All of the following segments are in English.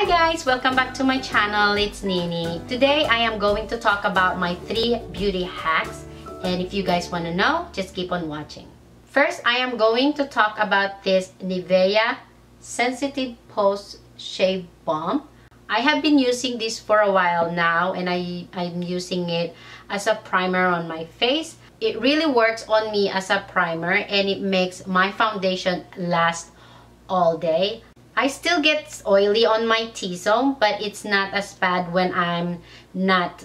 Hi guys! Welcome back to my channel. It's Nini. Today I am going to talk about my 3 beauty hacks, and if you guys want to know, just keep on watching. First, I am going to talk about this Nivea Sensitive Post Shave Balm. I have been using this for a while now, and I'm using it as a primer on my face. It really works on me as a primer, and it makes my foundation last all day. I still get oily on my T-zone, but it's not as bad when I'm not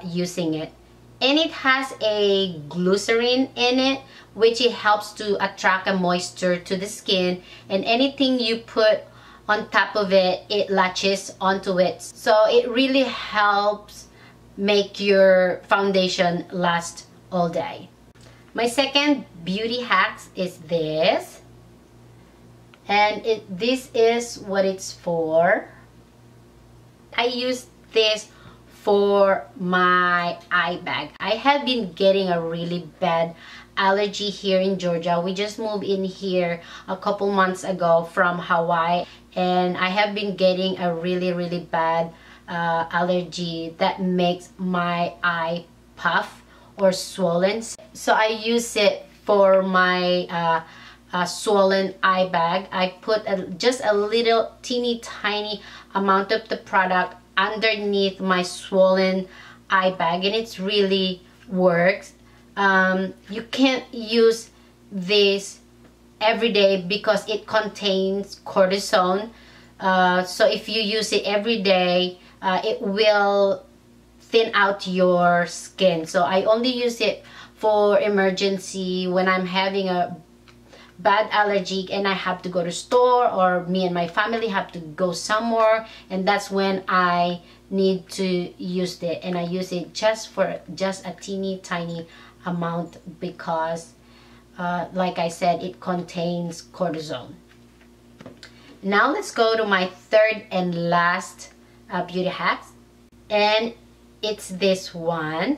using it. And it has a glycerin in it, which it helps to attract a moisture to the skin, and anything you put on top of it, it latches onto it. So it really helps make your foundation last all day. My second beauty hack is this. And this is what it's for. I use this for my eye bag. I have been getting a really bad allergy here in Georgia. We just moved in here a couple months ago from Hawaii, and I have been getting a really bad allergy that makes my eye puff or swollen. So I use it for my swollen eye bag. I put just a little teeny tiny amount of the product underneath my swollen eye bag, and it really works. You can't use this every day because it contains cortisone. So if you use it every day, it will thin out your skin. So I only use it for emergency when I'm having a bad allergy and I have to go to store, or me and my family have to go somewhere, and that's when I need to use it. And I use it just a teeny tiny amount because like I said, it contains cortisone. Now let's go to my third and last beauty hack, and it's this one.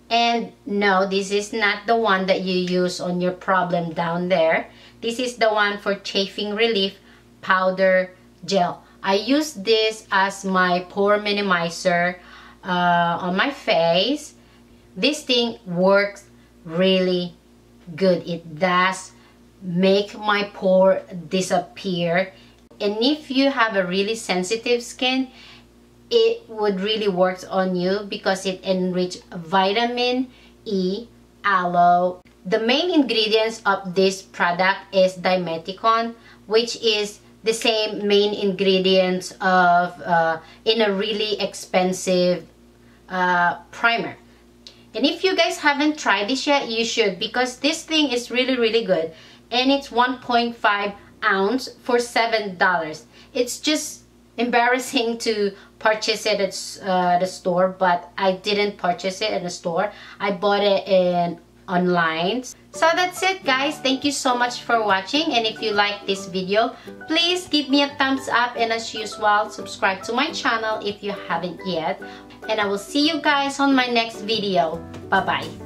And no, this is not the one that you use on your problem down there. This is the one for chafing relief powder gel. I use this as my pore minimizer on my face. This thing works really good. It does make my pore disappear. And if you have a really sensitive skin, it would really work on you because it enriches vitamin E, aloe. The main ingredients of this product is dimethicone, which is the same main ingredients of in a really expensive primer. And if you guys haven't tried this yet, you should, because this thing is really good, and it's 1.5 ounce for $7. It's just embarrassing to purchase it at the store, but I didn't purchase it in the store. I bought it online. So that's it guys. Thank you so much for watching, and if you like this video, please give me a thumbs up, and as usual, subscribe to my channel if you haven't yet, and I will see you guys on my next video. Bye bye.